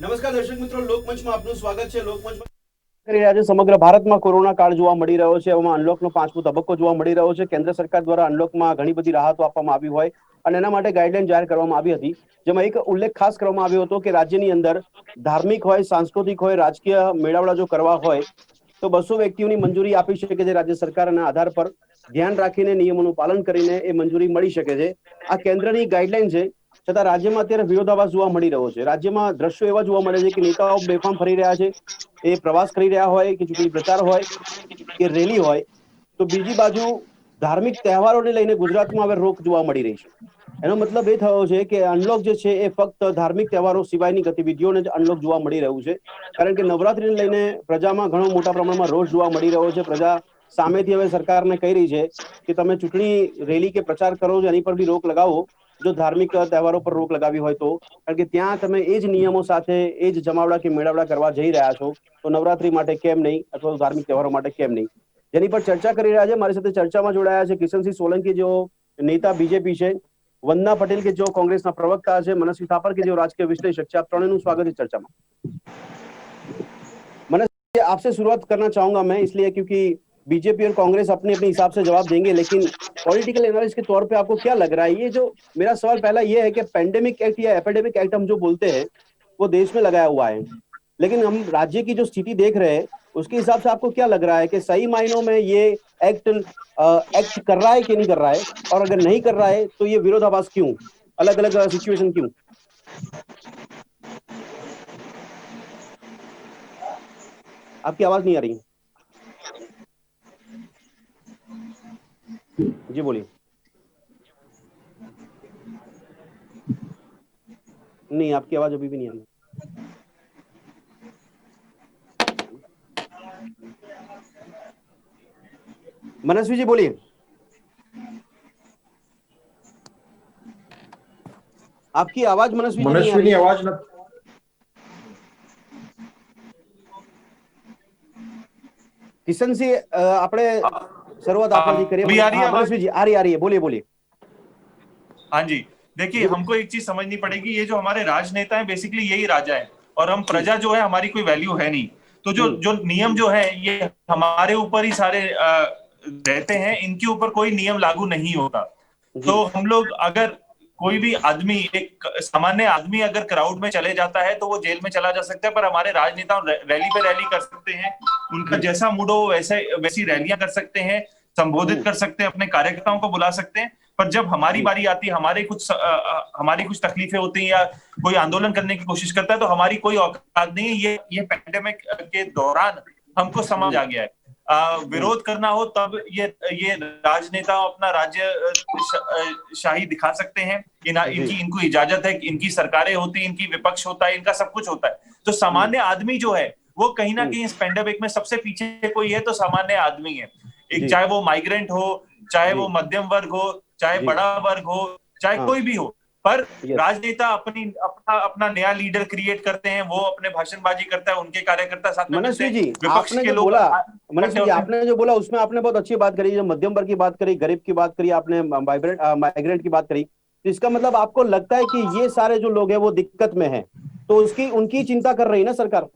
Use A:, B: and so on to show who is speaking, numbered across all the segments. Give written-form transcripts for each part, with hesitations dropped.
A: નમસ્કાર દર્શક મિત્રો, લોકમંચમાં આપનું સ્વાગત છે. લોકમંચમાં કરી રહ્યા છે. સમગ્ર ભારતમાં કોરોના કાળ જોવા મળી રહ્યો છે. એમાં અનલોકનો 5મો તબક્કો જોવા મળી રહ્યો છે. કેન્દ્ર સરકાર દ્વારા અનલોકમાં ઘણી બધી રાહતો આપવામાં આવી હોય અને એના માટે ગાઈડલાઈન જાહેર કરવામાં આવી હતી, જેમાં એક ઉલ્લેખ ખાસ કરવામાં આવ્યો હતો કે રાજ્યની અંદર ધાર્મિક હોય, સાંસ્કૃતિક હોય, રાજકીય મેળાવડા જો કરવા હોય તો 200 વ્યક્તિઓની મંજૂરી આપી શકે છે રાજ્ય સરકારના આધાર પર ધ્યાન રાખીને નિયમોનું પાલન કરીને એ મંજૂરી મળી શકે છે. આ કેન્દ્રની ગાઈડલાઈન છે. છતાં રાજ્યમાં અત્યારે વિરોધાભાસ જોવા મળી રહ્યો છે. રાજ્યમાં દ્રશ્યો એવા જોવા મળે છે કે નેતાઓ બેફામ ફરી રહ્યા છે. એ પ્રવાસ કરી રહ્યા હોય કે ચૂંટણી પ્રચાર હોય કે રેલી હોય, તો બીજી બાજુ ધાર્મિક તહેવારોને લઈને ગુજરાતમાં હવે રોક જોવા મળી રહી છે. એનો મતલબ એ થયો છે કે અનલોક જે છે એ ફક્ત ધાર્મિક તહેવારો સિવાયની ગતિવિધિઓને જ અનલોક જોવા મળી રહ્યું છે. કારણ કે નવરાત્રીને લઈને પ્રજામાં ઘણો મોટા પ્રમાણમાં રોષ જોવા મળી રહ્યો છે. પ્રજા સામેથી હવે સરકારને કહી રહી છે કે તમે ચૂંટણી રેલી કે પ્રચાર કરો છો એની પર બી રોક લગાવો, જો ધાર્મિક તહેવારો પર રોક લગાવી હોય તો. કારણ કે ત્યાં તમે એ જ નિયમો સાથે એ જ જમાવડા કે મેળાવડા કરવા જઈ રહ્યા છો, તો નવરાત્રી માટે કેમ નહીં, અથવા તો ધાર્મિક તહેવારો માટે કેમ નહીં? જેની પર ચર્ચા કરી રહ્યા છે. મારી સાથે ચર્ચામાં જોડાયા છે કિશનસિંહ સોલંકી, જેઓ નેતા બીજેપી છે, वंदना पटेल के जो कांग्रेस प्रवक्ता है, मनस्वी थापर के जो राजकीय विश्लेषक है। आप त्रोणेનું स्वागत है चर्चा में। मनस्वी, आपसे शुरुआत करना चाहूंगा मैं, इसलिए क्योंकि बीजेपी और कांग्रेस अपने अपने हिसाब से जवाब देंगे, लेकिन पॉलिटिकल एनालिस्ट के तौर पे आपको क्या लग रहा है? ये जो मेरा सवाल पहला ये है कि पेंडेमिक एक्ट या एपिडेमिक एक्ट हम जो बोलते हैं वो देश में लगाया हुआ है, लेकिन हम राज्य की जो स्थिति देख रहे हैं उसके हिसाब से आपको क्या लग रहा है कि सही मायनों में ये एक्ट एक्ट कर रहा है कि नहीं कर रहा है? और अगर नहीं कर रहा है तो ये विरोधाभास क्यों, अलग अलग सिचुएशन क्यों? आपकी आवाज नहीं आ रही। जी बोलिए। नहीं, आपकी आवाज अभी भी नहीं आ रही। मनस्वी जी बोलिए। आपकी आवाज मनस्वी जी नहीं आ रही।
B: आवाज न...
A: किशन से આપણે શરૂઆત આપનાથી કરીએ। हाँ मनस्वी जी आ रही है, बोलिए बोलिए।
C: हाँ जी, देखिए हमको एक चीज समझनी पड़ेगी, ये जो हमारे राजनेता हैं बेसिकली यही राजा है, और हम प्रजा जो है हमारी कोई वैल्यू है नहीं। तो जो जो नियम जो है ये हमारे ऊपर ही सारे रहते हैं, इनके ऊपर कोई नियम लागू नहीं होता। तो हम लोग अगर कोई भी आदमी, एक सामान्य आदमी अगर क्राउड में चले जाता है तो वो जेल में चला जा सकता है, पर हमारे राजनेता रैली पे रैली कर सकते हैं, उनका जैसा मूड हो वैसी रैलियां कर सकते हैं, संबोधित कर सकते हैं, अपने कार्यकर्ताओं को बुला सकते हैं। पर जब हमारी बारी आती है, हमारी कुछ तकलीफें होती हैं या कोई आंदोलन करने की कोशिश करता है, तो हमारी कोई औकात नहीं है। ये पैंडेमिक के दौरान हमको समझ आ गया है। विरोध करना हो तब ये राजनेता अपना राज्य शाही दिखा सकते हैं, इनको इजाजत है, इनकी सरकारें होती हैं, इनकी विपक्ष होता है, इनका सब कुछ होता है। तो सामान्य आदमी जो है वो कहीं ना कहीं इस पैंडेमिक में सबसे पीछे कोई है तो सामान्य आदमी है। एक चाहे वो माइग्रेंट हो, चाहे वो मध्यम वर्ग हो, चाहे बड़ा वर्ग हो, चाहे कोई भी हो, पर राजनेता अपना नया लीडर क्रिएट करते हैं, वो अपने भाषणबाजी करता है, उनके कार्यकर्ता साथ में
A: मनस्वी जी,
C: विपक्ष के लोग।
A: मनस्वी जी, आपने जो बोला उसमें आपने बहुत अच्छी बात करी, जो मध्यम वर्ग की बात करी, गरीब की बात करी, आपने माइग्रेंट की बात करी। तो इसका मतलब आपको लगता है कि ये सारे जो लोग हैं वो दिक्कत में हैं, तो उसकी उनकी चिंता कर रही ना सरकार?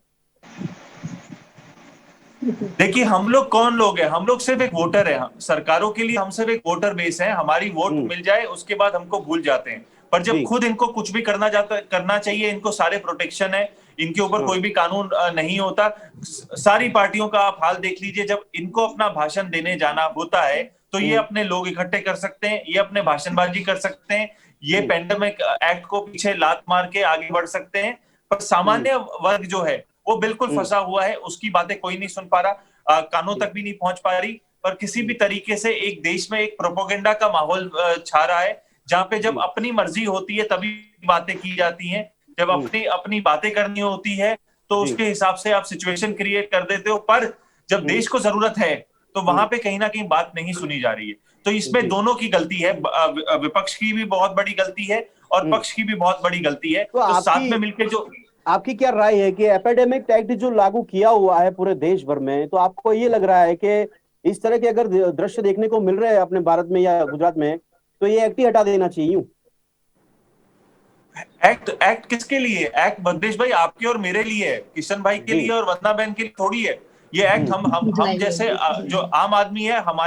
C: देखिए हम लोग कौन लोग हैं, हम लोग सिर्फ एक वोटर है। सरकारों के लिए हम सिर्फ एक वोटर बेस है, हमारी वोट मिल जाए उसके बाद हमको भूल जाते हैं। पर जब खुद इनको कुछ भी करना चाहिए, इनको सारे प्रोटेक्शन है, इनके ऊपर कोई भी कानून नहीं होता। सारी पार्टियों का आप हाल देख लीजिए, जब इनको अपना भाषण देने जाना होता है तो ये अपने लोग इकट्ठे कर सकते हैं, ये अपने भाषणबाजी कर सकते हैं, ये पैंडेमिक एक्ट को पीछे लात मार के आगे बढ़ सकते हैं। पर सामान्य वर्ग जो है वो बिल्कुल फंसा हुआ है, उसकी बातें कोई नहीं सुन पा रहा, कानों तक भी नहीं पहुंच पा रही। पर किसी भी तरीके से एक देश में एक प्रोपोगेंडा का माहौल छा रहा है, जहां पे जब अपनी मर्जी होती है तभी बातें की जाती हैं, जब अपनी बातें करनी होती है तो उसके हिसाब से आप सिचुएशन क्रिएट कर देते हो। पर जब देश को जरूरत है तो वहां पे कहीं ना कहीं बात नहीं सुनी जा रही है। तो इसमें दोनों की गलती है, विपक्ष की भी बहुत बड़ी गलती है और पक्ष की भी बहुत बड़ी गलती है। तो साथ में मिलकर जो
A: आपकी क्या राय है कि एपिडेमिक एक्ट जो लागू किया हुआ है पूरे देश भर में, तो आपको ये लग रहा है कि इस तरह के अगर दृश्य देखने को मिल रहे हैं अपने भारत में या गुजरात में, तो ये एक्ट ही हटा देना चाहिए?
C: एक्ट किसके लिए? एक्ट भद्रेश भाई आपके और मेरे लिए है, किशन भाई के लिए और वंदना बहन के लिए थोड़ी है। ये एक्ट हम जैसे जो आम आदमी है, हम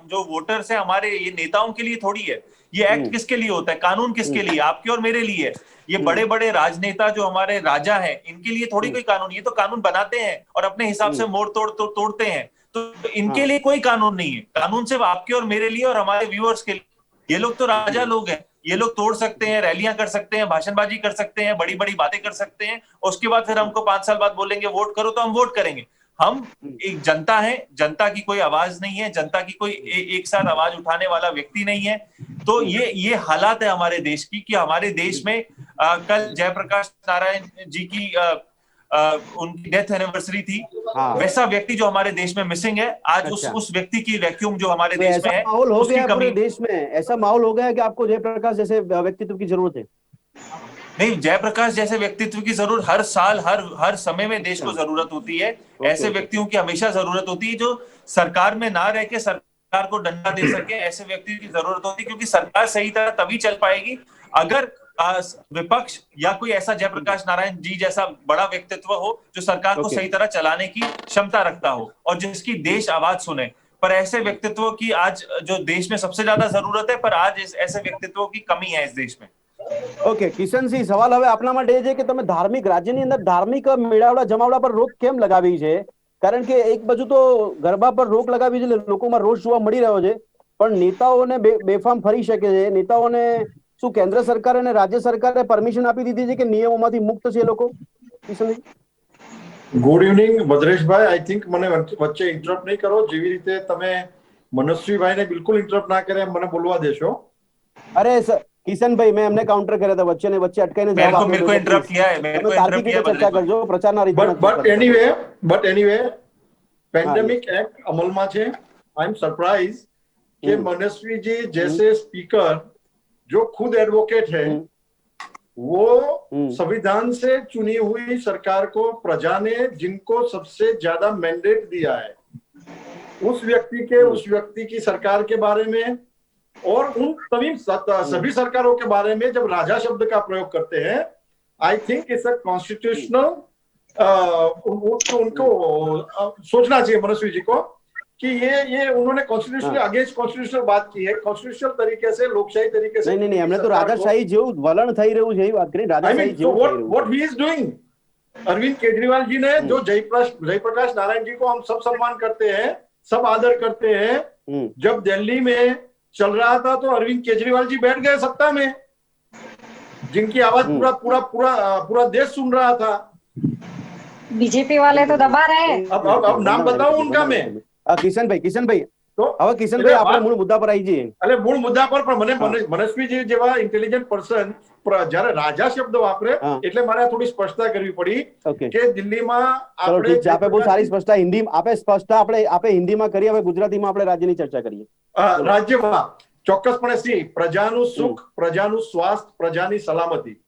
C: जो वोटर्स है हमारे, ये नेताओं के लिए थोड़ी है। ये एक्ट किसके लिए होता है? कानून किसके लिए? आपके और मेरे लिए है। ये बड़े बड़े राजनेता जो हमारे राजा हैं, इनके लिए थोड़ी कोई कानून। ये तो कानून बनाते हैं और अपने हिसाब से मोड़ तोड़ते हैं। तो इनके लिए कोई कानून नहीं है। कानून सिर्फ आपके और मेरे लिए और हमारे व्यूअर्स के लिए। ये लोग तो राजा लोग हैं, ये लोग तोड़ सकते हैं, रैलियां कर सकते हैं, भाषणबाजी कर सकते हैं, बड़ी बड़ी बातें कर सकते हैं, और उसके बाद फिर हमको 5 साल बाद बोलेंगे वोट करो, तो हम वोट करेंगे। हम एक जनता है, जनता की कोई आवाज नहीं है, जनता की कोई एक साथ आवाज उठाने वाला व्यक्ति नहीं है। तो ये हालात है हमारे देश की, कि हमारे देश में कल जयप्रकाश नारायण जी की उनकी डेथ एनिवर्सरी थी। वैसा व्यक्ति जो हमारे देश में मिसिंग है आज, उस व्यक्ति की वैक्यूम जो हमारे देश में है,
A: माहौल हो
C: उसकी
A: गया पूरे
C: कमी।
A: देश में, ऐसा माहौल हो गया कि आपको जयप्रकाश जैसे व्यक्तित्व की जरूरत है?
C: नहीं, जयप्रकाश जैसे व्यक्तित्व की जरूरत हर साल हर समय में देश को जरूरत होती है। ऐसे व्यक्तियों की हमेशा जरूरत होती है जो सरकार में ना रह के सरकार को डंडा दे सके। ऐसे व्यक्तियों की जरूरत होती है, क्योंकि सरकार सही तरह तभी चल पाएगी अगर विपक्ष या कोई ऐसा जयप्रकाश नारायण जी जैसा बड़ा व्यक्तित्व हो जो सरकार को सही तरह चलाने की क्षमता रखता हो और जिसकी देश आवाज सुने। पर ऐसे व्यक्तित्व की आज जो देश में सबसे ज्यादा जरूरत है, पर आज ऐसे व्यक्तित्वों की कमी है इस देश में।
A: ઓકે કિશનસિંહ, સવાલ હવે આપના માટે એ છે કે તમે ધાર્મિક રાજ્યની અંદર ધાર્મિક મેળાવડા જમાવડા પર રોક કેમ લગાવી છે? કારણ કે એક બાજુ તો ગરબા પર રોક લગાવી છે, લોકોમાં રોષ જોવા મળી રહ્યો છે, પણ નેતાઓને બેફામ ફરી શકે છે. નેતાઓને શું કેન્દ્ર સરકાર અને રાજ્ય સરકારે પરમિશન આપી દીધી છે કે નિયમોમાંથી મુક્ત છે એ લોકો? Kishansinh,
B: good evening Bhadreshbhai. I think મને વચ્ચે ઇન્ટરપ્ટ નહીં કરો. જેવી રીતે તમે મનસ્વીભાઈને બિલકુલ ઇન્ટરપ્ટ ના કરે એમ મને બોલવા દેશો.
A: અરે કિશન ભાઈ, મેં એમને કાઉન્ટર કર્યા હતા, વચ્ચે ને વચ્ચે અટકાઈને જવાબ આપ્યો.
C: मेरे को इंटरप्ट किया है,
A: તમે તાર્કિક રીતે ચર્ચા કરજો, પ્રચારના રીતે
B: બટ એનીવે પેન્ડેમિક એક્ટ અમલમાં છે. आई एम सरप्राइज कि मनस्वी जी जैसे स्पीकर जो खुद एडवोकेट है, वो संविधान से चुनी हुई सरकार को प्रजा ने जिनको सबसे ज्यादा मैंडेट दिया है, उस व्यक्ति की सरकार के बारे में और उन सभी सरकारों के बारे में जब राजा शब्द का प्रयोग करते हैं, I think it's a constitutional, उनको सोचना चाहिए मनस्वी जी को कि ये उन्होंने कॉन्स्टिट्यूशनल अगेंस्ट कॉन्स्टिट्यूशनल बात की है. कॉन्स्टिट्यूशनल तरीके से, लोकशाही तरीके से
A: नहीं, हमने तो राजाशाही जेવું વલણ થઈ રહ્યું છે એ વાત કરી. રાજાશાही જેવું થઈ રહ્યું છે.
B: What he is doing, Arvind Kejriwal ji ने जो जयप्रकाश नारायण जी को हम सब सम्मान करते हैं, सब आदर करते हैं, जब दिल्ली में चल रहा था तो अरविंद केजरीवाल जी बैठ गए सत्ता में, जिनकी आवाज पूरा देश सुन रहा था.
D: बीजेपी वाले तो दबा रहे हैं.
B: अब नाम बताऊं उनका मैं?
A: કિશન ભાઈ, તો હવે કિશન ભાઈ આપણે મૂળ મુદ્દા પર આવી જઈએ.
B: એટલે મૂળ મુદ્દા પર પણ મને મનસ્વીજી જેવા ઇન્ટેલિજન્ટ પર્સન જ્યારે રાજા શબ્દ વાપરે એટલે મારે થોડી સ્પષ્ટતા કરવી પડી કે દિલ્હીમાં આપણે
A: આપે બહુ સારી સ્પષ્ટતા હિન્દી આપે સ્પષ્ટતા આપણે હિન્દીમાં કરી, હવે ગુજરાતીમાં આપણે રાજ્યની ચર્ચા કરીએ.
B: રાજ્યમાં ચોક્કસપણે સી પ્રજાનું સુખ, પ્રજાનું સ્વાસ્થ્ય, પ્રજાની સલામતી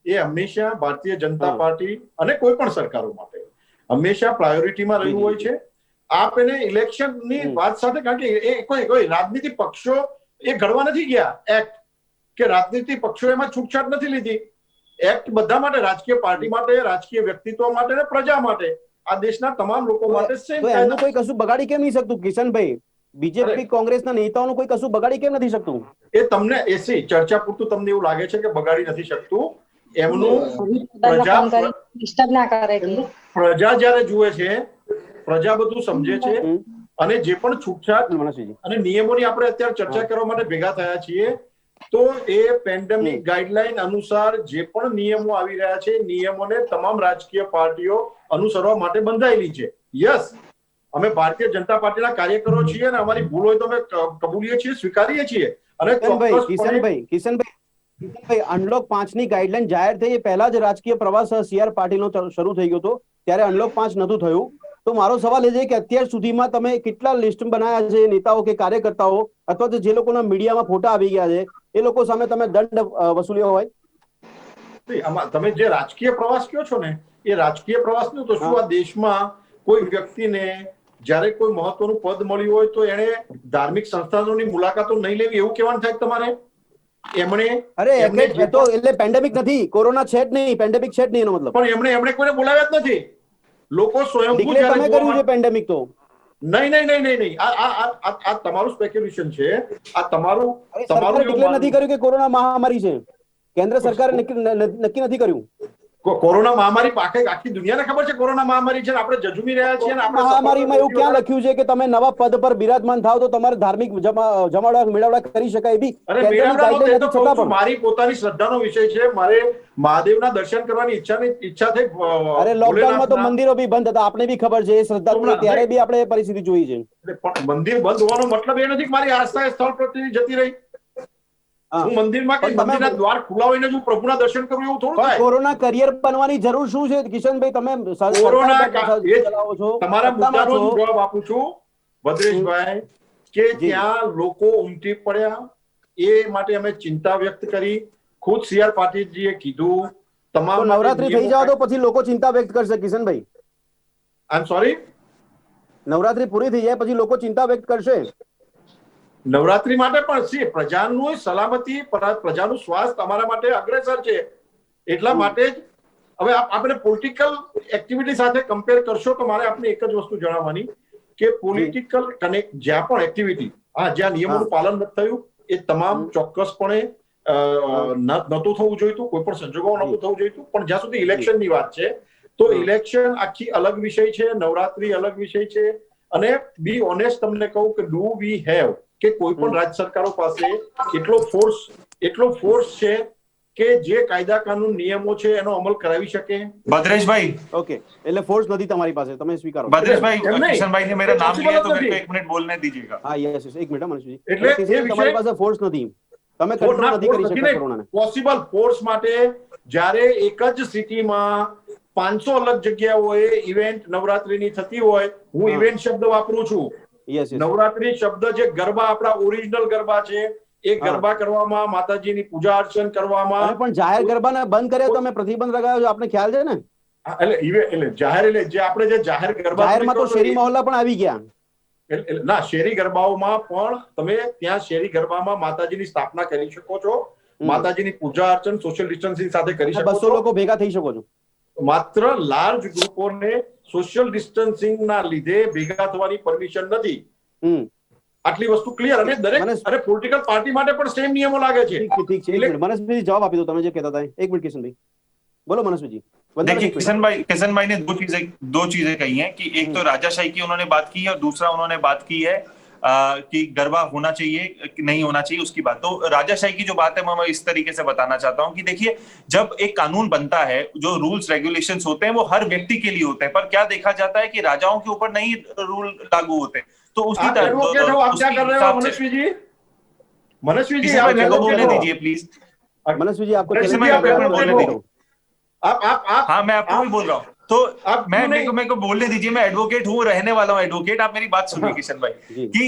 B: એ હંમેશા ભારતીય જનતા પાર્ટી અને કોઈ પણ સરકારો માટે હંમેશા પ્રાયોરિટીમાં રહ્યું હોય છે. આપ એને ઇલેક્શનની વાત સાથે, કારણ કે કોઈ રાજનીતિક પક્ષો એ ઘડવા નથી ગયા એક્ટ, કે રાજનીતિક પક્ષો એમાં છૂટછાટ નથી લીધી. એક્ટ બધા માટે, રાજકીય પાર્ટી માટે, રાજકીય વ્યક્તિત્વ માટે અને પ્રજા માટે, આ દેશના તમામ લોકો માટે સેમ.
A: એમનું કોઈ કશું બગાડી કેમ નહીં શકતું કિશનભાઈ? બીજેપી કોંગ્રેસના નેતાઓનું કોઈ કશું બગાડી કેમ નથી શકતું?
B: એ તમને એસી ચર્ચા પૂરતું તમને એવું લાગે છે કે બગાડી નથી શકતું? એમનું પ્રજા જ્યારે જુએ છે, પ્રજા બધું સમજે છે, અને જે પણ છૂટછાટ અને નિયમોની આપણે અત્યારે ચર્ચા કરવા માટે ભેગા થયા છીએ, તો એ પેન્ડેમિક ગાઈડલાઈન અનુસાર જે પણ નિયમો આવી રહ્યા છે, નિયમોને તમામ રાજકીય પાર્ટીઓ અનુસરવા માટે બંધાયેલી છે. યસ, અમે ભારતીય જનતા પાર્ટીના કાર્યકરો છીએ અને અમારી ભૂલ હોય તો અમે કબૂલીએ છીએ, સ્વીકારીએ છીએ. અને
A: કિશનભાઈ, અનલોક 5 ની ગાઈડલાઈન જાહેર થઈ એ પહેલા જ રાજકીય પ્રવાસ CR પાટીલનો શરૂ થઈ ગયો હતો, ત્યારે અનલોક 5 નતું થયું. તો મારો સવાલ એ છે કે અત્યાર સુધીમાં તમે કેટલા લિસ્ટ બનાવ્યા છે નેતાઓ કે કાર્યકર્તાઓ, અથવા તો જે લોકોના મીડિયામાં ફોટા આવી ગયા છે એ લોકો સામે તમે દંડ વસૂલ્યો હોય?
B: તમે જે રાજકીય પ્રવાસ કહો છો ને, એ રાજકીય પ્રવાસનું તો શું આ દેશમાં કોઈ વ્યક્તિને જ્યારે કોઈ મહત્વનું પદ મળ્યું હોય તો એને ધાર્મિક સંસ્થાનોની મુલાકાતો નહીં લેવી એવું કહેવાનું થાય તમારે? એમણે
A: અરે
B: એમને જે
A: તો એટલે પેન્ડેમિક નથી, કોરોના છે જ નહીં, પેન્ડેમિક છે જ નહીં એનો મતલબ.
B: પણ એમણે કોઈને બોલાવ્યા જ નથી. લોકો સ્વયંભૂ
A: ડિક્લેર
B: જ્યારે
A: તમે
B: જોવા
A: કર્યું છે પેન્ડેમિક તો.
B: નહીં. આ તમારું સ્પેક્યુલેશન છે. આ તમારું
A: સરકારે
B: એવું
A: ડિક્લેર નથી
B: માનવું.
A: કર્યું કે કોરોના મહામારી છે. કેન્દ્ર સરકારે નક્કી નથી કર્યું.
B: કોરોના મહામારી આખી દુનિયાને ખબર છે કોરોના મહામારી છે, આપણે જજુમી રહ્યા છીએ.
A: મહામારીમાં એવું ક્યાં લખ્યું છે કે તમે નવા પદ પર બિરાજમાન થાવ તો તમારે ધાર્મિક જમાવડા મેળાવડા કરી શકાય એવી કેન્દ્રની ગાઈડલાઈન નથી છતાં પણ.
B: મારી પોતાની શ્રદ્ધાનો વિષય છે. મારે મહાદેવના દર્શન કરવાની ઈચ્છા થઈ.
A: અરે લોકડાઉનમાં તો મંદિરો બી બંધ હતા, આપણે બી ખબર છે. એ શ્રદ્ધા ત્યારે બી આપણે પરિસ્થિતિ જોઈ છે.
B: પણ મંદિર બંધ હોવાનો મતલબ એ નથી કે મારી આસ્થા સ્થળ પ્રત્યે જતી રહી. હું મંદિરમાં કે મંદિરના દ્વાર ખુલ્લા હોઈને હું પ્રભુના દર્શન કરું એવું થોડું થાય.
A: કોરોના કરિયર બનવાની જરૂર શું છે કિશનભાઈ? તમે
B: કોરોના તમારા મુદ્દાનો જવાબ આપું છું ભદ્રેશભાઈ, કે ત્યાં લોકો ઉમટી પડ્યા, એ માટે અમે ચિંતા વ્યક્ત કરી. ખુદ CR પાટીલજીએ કીધું તમામ
A: નવરાત્રી થઈ જાવ તો પછી લોકો ચિંતા વ્યક્ત કરશે કિશનભાઈ.
B: આઈ એમ સોરી,
A: નવરાત્રી પૂરી થઈ જાય પછી લોકો ચિંતા વ્યક્ત કરશે.
B: નવરાત્રી માટે પણ પ્રજાનું સલામતી, પ્રજાનું સ્વાસ્થ્ય તમારા માટે અગ્રેસર છે. એટલા માટે જ હવે આપણે પોલિટિકલ એક્ટિવિટી સાથે કમ્પેર કરશો તો મારે આપને એક જ વસ્તુ જણાવવાની કે પોલિટિકલ કનેક્ટ જ્યાં પણ એક્ટિવિટી જ્યાં નિયમોનું પાલન નથી થયું એ તમામ ચોક્કસપણે નહોતું થવું જોઈતું, કોઈ પણ સંજોગોમાં નહોતું થવું જોઈતું. પણ જ્યાં સુધી ઇલેક્શનની વાત છે તો ઇલેક્શન આખી અલગ વિષય છે, નવરાત્રી અલગ વિષય છે. અને બી ઓનેસ્ટ તમને કહું કે ડુ વી હેવ કે કોઈ પણ રાજ્ય સરકારો પાસે એટલો ફોર્સ છે કે જે કાયદા કાનૂન નિયમો છે એનો અમલ કરાવી શકે?
C: भद्रेश
A: ઓકે, એટલે ફોર્સ નથી તમારી પાસે, તમે સ્વીકારો.
C: भद्रेश किशन ने मेरा नाम लिया तो मेरे को 1 मिनट बोलने दीजिएगा.
A: હા યસ, એક મિનિટ મનીષજી.
B: એટલે
A: તમારી પાસે ફોર્સ નથી, તમે કંટ્રોલ નથી કરી શકતા કોરોનાને.
B: પોસિબલ ફોર્સ માટે જ્યારે એક જ સિટીમાં 500 અલગ જગ્યાઓએ ઇવેન્ટ નવરાત્રીની થતી હોય, હું ઇવેન્ટ શબ્દ વાપરું છું. નવરાત્રી શબ્દ જે ગરબા, આપણા ઓરિજિનલ ગરબા છે, એ ગરબા કરવામાં, માતાજીની પૂજા અર્ચન કરવામાં.
A: પણ જાહેર ગરબાને બંધ કર્યા, તમે પ્રતિબંધ લગાવ્યો છે, આપણે ખ્યાલ છે ને?
B: એટલે જાહેર એટલે જે આપણે જે જાહેર ગરબા,
A: જાહેરમાં તો શેરી મહોલ્લા પણ આવી ગયા.
B: ના, શેરી ગરબાઓમાં પણ તમે ત્યાં શેરી ગરબામાં માતાજીની સ્થાપના કરી શકો છો, માતાજીની પૂજા અર્ચન સોશિયલ ડિસ્ટન્સિંગ સાથે કરી શકો છો.
A: 200 લોકો ભેગા થઈ શકો છો.
B: માત્ર લાર્જ ગ્રુપોને સોશિયલ ડિસ્ટન્સિંગ ના લીધે ભેગા થવાની પરમિશન નથી. આટલી વસ્તુ ક્લિયર. અને દરેક પોલિટિકલ પાર્ટી માટે પણ સેમ નિયમો લાગે છે.
A: ઠીક છે, મનસભાઈ જવાબ આપી દો તમે જે કહેતા હતા. એક મિનિટ કિશનભાઈ બોલો. મનસભાઈ
C: देखिए किशन भाई ने दो चीजें कही हैं कि एक तो राजाशाही की उन्होंने बात की है और दूसरा उन्होंने बात की है कि गरबा होना चाहिए कि नहीं होना चाहिए उसकी बात. तो राजाशाही की जो बात है मैं इस तरीके से बताना चाहता हूं कि देखिए, जब एक कानून बनता है, जो रूल्स रेगुलेशंस होते हैं वो हर व्यक्ति के लिए होते हैं, पर क्या देखा जाता है कि राजाओं के ऊपर नहीं रूल लागू होते. तो उसकी
B: मनस्वी जी
C: मेरे को बोलने दीजिए प्लीज.
A: मनस्वी जी आपको
C: हाँ, मैं आपको भी बोल रहा हूँ. तो मेरे को बोलने दीजिए, मैं एडवोकेट हूँ, रहने वाला हूँ एडवोकेट. आप मेरी बात सुनिए किशन भाई, कि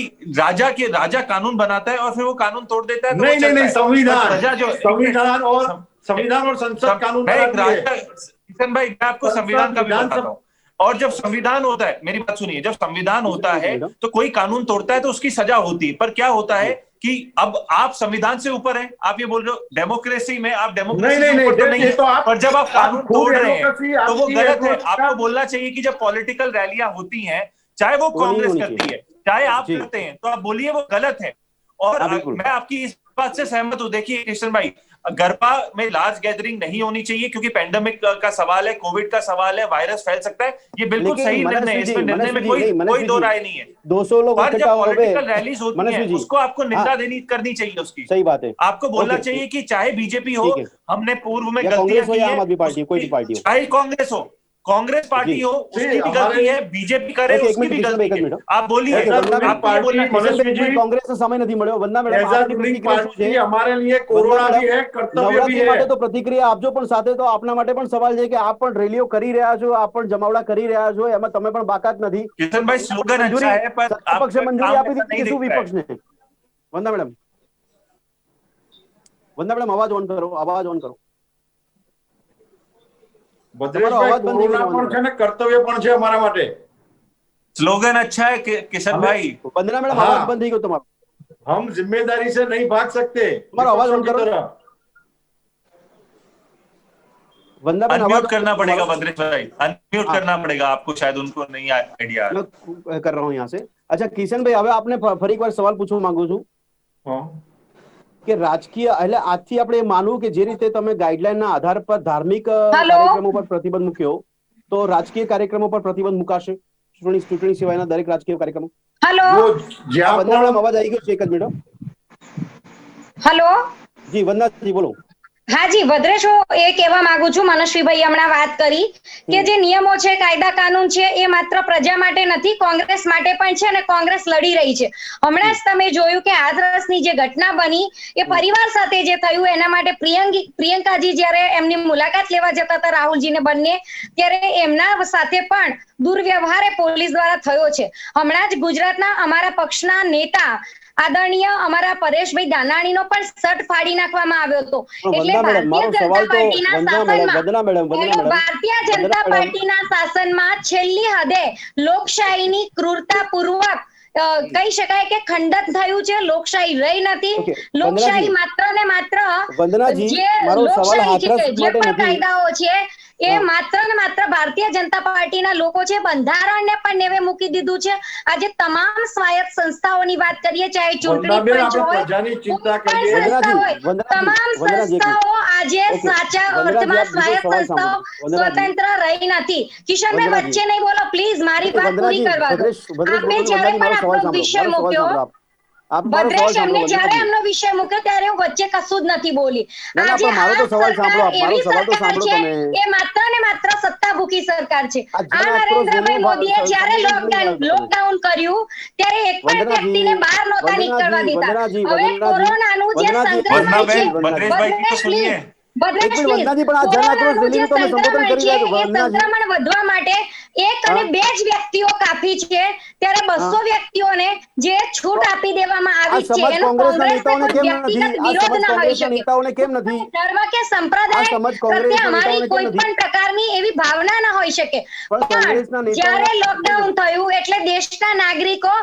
C: राजा कानून बनाता है और फिर वो कानून तोड़ देता है.
B: नहीं, संविधान और संसद कानून.
C: किशन भाई मैं आपको संविधान का भी बताता हूँ. और जब संविधान होता है, मेरी बात सुनिए, जब संविधान होता है तो कोई कानून तोड़ता है तो उसकी सजा होती है. पर क्या होता है कि अब आप संविधान से ऊपर हैं, आप ये बोल रहे हो डेमोक्रेसी में, आप डेमोक्रेसी से ऊपर तो नहीं है, पर जब आप कानून तोड़ रहे हैं तो वो गलत है. आपको बोलना चाहिए कि जब पॉलिटिकल रैलियां होती हैं, चाहे वो कांग्रेस करती है, चाहे आप करते हैं, तो आप बोलिए वो गलत है. और मैं आपकी इस बात से सहमत हूं. देखिए किशन भाई, गरबा में लार्ज गैदरिंग नहीं होनी चाहिए क्योंकि पेंडेमिक का सवाल है, कोविड का सवाल है, वायरस फैल सकता है. ये बिल्कुल सही निर्णय है, इसमें निर्णय में कोई दो राय नहीं है.
A: 200 लोग
C: पर जब पॉलिटिकल रैलीज होती हैं, उसको आपको निंदा करनी चाहिए उसकी.
A: सही बात है.
C: आपको बोलना चाहिए कि चाहे बीजेपी हो, हमने पूर्व में गलतियां की है, चाहे कांग्रेस हो, कांग्रेस पार्टी हो, उसकी भी गलती है, बीजेपी करे उसकी भी गलती है. आप बोलिए.
A: कांग्रेस समय नहीं મળ્યો. વંદના મેડમ,
B: हमारे लिए कोरोना भी है, कर्तव्य भी है.
A: માટે તો પ્રતિક્રિયા આપજો, પણ સાથે તો આપના માટે પણ સવાલ છે કે આપ પણ રેલીઓ કરી રહ્યા છો, આપ પણ જમાવડા કરી રહ્યા છો, એમાં તમે પણ બાકાત નથી.
C: કિશનભાઈ સ્લોગન अच्छा है, पर
A: પક્ષે મંજૂરી આપી દીધી કે શું વિપક્ષને? વંદના મેડમ અવાજ ઓન કરો, અવાજ ઓન કરો.
B: કર્તવ્ય પણ છે અમારા માટે.
C: સ્લોગન अच्छा है किशन भाई.
A: વંદના મેડમ અવાજ બંધ થઈ ગયો તમારો.
B: हम जिम्मेदारी से नहीं भाग सकते
A: तुम्हारा आवाज
B: विपक्षों
A: बंद
B: की
A: करो।
B: तरह।
A: वंदनाबेन
C: अनम्यूट
A: आवाज
C: करना पड़ेगा
A: तुम्हारा।
C: भद्रेश भाई, अनम्यूट
A: हाँ।
C: करना पड़ेगा आपको, शायद उनको नहीं आइडिया।
A: मैं कर रहा हूँ यहाँ से। अच्छा કિશનભાઈ, હવે આપને ફરી એકવાર સવાલ પૂછવા માંગુ છું
B: हाँ।
A: કે રાજકીય એટલે આજથી આપણે માનવું કે જે રીતે તમે ગાઈડલાઈનના આધાર પર ધાર્મિક
D: હલો
A: કાર્યક્રમો પર પ્રતિબંધ મૂક્યો, તો રાજકીય કાર્યક્રમો પર પ્રતિબંધ મુકાશે? ચૂંટણી સિવાયના દરેક રાજકીય કાર્યક્રમો?
D: હલો
B: जो
A: હા,
B: જ્યાં
A: વંદના
B: પણ
A: મેડમ અવાજ આવી ગયો છે, એક જ મિનિટ.
D: હલો
A: જી વંદનાજી બોલો.
D: હાજી ભદ્રેશ, હું એ કહેવા માંગુ છું, મનસ્વીભાઈ હમણાં વાત કરી કે જે નિયમો છે, કાયદા કાનૂન છે, એ માત્ર પ્રજા માટે નથી, કોંગ્રેસ માટે પણ છે અને કોંગ્રેસ લડી રહી છે. હમણાં જ તમે જોયું કે હાથરસની જે ઘટના બની એ પરિવાર સાથે જે થયું એના માટે પ્રિયંકાજી જ્યારે એમની મુલાકાત લેવા જતા હતા રાહુલજીને બંને, ત્યારે એમના સાથે પણ દુર્વ્યવહાર એ પોલીસ દ્વારા થયો છે. હમણાં જ ગુજરાતના અમારા પક્ષના નેતા આદરણીય અમારા પરેશભાઈ દાનાણીનો પણ શર્ટ ફાડી નાખવામાં આવ્યો હતો. એટલે
A: વંદના મેડમ,
D: ભારતીય
A: મારો
D: જનતા
A: સવાલ તો
D: પાર્ટીના
A: વંદના મેડમ,
D: શાસનમાં
A: વંદના મેડમ, વંદના
D: હેલો,
A: મેડમ,
D: ભારતીય
A: વંદના
D: જનતા
A: મેડમ.
D: પાર્ટીના શાસનમાં છેલ્લી હદે લોકશાહીની ક્રૂરતાપૂર્વક કહી શકાય કે ખંડન થયું છે. લોકશાહી રહી નથી.
A: ઓકે
D: લોકશાહી
A: વંદનાજી,
D: માત્ર ને માત્ર
A: વંદનાજી,
D: જે
A: મારો સવાલ
D: લોકશાહી છે,
A: હાથરસ
D: જે
A: માટે
D: પણ
A: નથી.
D: કાયદાઓ છે એ
A: હા.
D: માત્ર ને માત્ર ભારતીય જનતા પાર્ટીના લોકો છે. બંધારણને પણ નેવે મૂકી દીધું છે. આજે તમામ સ્વાયત્ત સંસ્થાઓની વાત કરીએ, ચાહે ચૂંટણી
B: વંદનાબેન,
D: પંચ
B: આપણે
D: હોય,
B: પ્રજાની
D: કોઈ
B: ચિંતા
D: પણ
B: કરીએ.
D: સંસ્થા
A: વંદનાજી,
D: હોય,
A: વંદનાજી,
D: તમામ
A: વંદનાજી, એક મિનિટ.
D: સંસ્થાઓ આજે
A: ઓકે
D: સાચા
A: વંદનાજી,
D: અર્થમાં
A: આપ બીજો
D: સ્વાયત્ત
A: સવાલ
D: સંસ્થાઓ
A: સાંભળો. વંદનાજી,
D: સ્વતંત્ર રહી નથી. કિશનભાઈ
A: વંદનાજી,
D: વચ્ચે નહીં બોલો પ્લીઝ, મારી
A: ઓકે
D: વાત પૂરી
A: વંદનાજી,
D: કરવા દો.
A: ભદ્રેશ
D: આપે
A: બોલો છો.
D: જ્યારે
A: વંદનાજી,
D: પણ
A: મારો સવાલ
D: આપણો
A: સાંભળો,
D: વિષય
A: મારો સવાલ
D: મૂક્યો,
A: સાંભળો. આપ મારો સવાલ
D: ભદ્રેશ
A: સાંભળો
D: એમને જ્યારે
A: વંદનાજી.
D: એમનો વિષય મૂક્યો ત્યારે હું વચ્ચે કશું જ નથી બોલી.
A: ના ના,
D: આજે
A: પણ મારો
D: આ
A: તો સવાલ સાંભળો.
D: સરકાર
A: આપ મારો
D: એવી
A: સવાલ તો
D: સરકાર
A: સાંભળો
D: છે,
A: તમે.
D: એ માત્ર ને માત્ર સત્તાભૂખી સરકાર છે.
A: આ
D: આ
A: જન આક્રોશ
D: નરેન્દ્રભાઈ મોદીએ
A: રેલીનું
D: જ્યારે
A: સંબોધન થોડી વાત કરો તમે.
D: લોકડાઉન કર્યું ત્યારે એક પણ
A: વંદનાજી,
D: વ્યક્તિને બહાર નહોતા નીકળવા
A: વંદનાજી,
D: દીધા.
A: વંદનાજી,
D: હવે
A: વંદનાજી,
D: કોરોનાનું જે
A: વંદનાજી, એક
D: સંક્રમણ છે,
A: મિનિટ,
C: વંદનાબેન,
A: વંદનાજી,
C: ભદ્રેશ ભાઈ की तो
D: ભદ્રેશ
C: सुनिए।
D: પ્લીઝ,
A: એક
D: ભદ્રેશ
A: મિનિટ
D: પ્લીઝ,
A: વંદનાજી, પણ આ જન આક્રોશ
D: કોરોનાનું જે
A: રેલીનું તમે સંબોધન
D: સંક્રમણ
A: કરી
D: છે
A: રહ્યા છો
D: એ
A: વંદનાજી.
D: સંક્રમણ વધવા માટે એક અને
A: હા
D: બે જ વ્યક્તિઓ કાફી છે, ત્યારે
A: હા
D: 200 વ્યક્તિઓને જે
A: તો
D: છૂટ આપી દેવામાં
A: આ
D: આવી જ છે.
A: સમજ
D: એનો
A: કોંગ્રેસના
D: કોંગ્રેસને
A: નેતાઓને
D: કોઈ
A: કેમ નથી?
D: વ્યક્તિગત
A: આ
D: વિરોધ
A: સમજ
D: ના હોઈ
A: કોંગ્રેસના
D: શકે.
A: નેતાઓને કેમ નથી?
D: કોઈ ધર્મ કે
A: આ
D: સંપ્રદાય
A: સમજ
D: પ્રત્યે
A: કોંગ્રેસના
D: અમારી
A: નેતાઓને કેમ
D: કોઈ
A: નથી?
D: પણ પ્રકારની એવી ભાવના ના હોઈ શકે.
A: પણ
D: પણ
A: કોંગ્રેસના નેતાઓને
D: જ્યારે
A: આ સમજ કેમ
D: લોકડાઉન
A: નથી?
D: થયું એટલે દેશના નાગરિકો,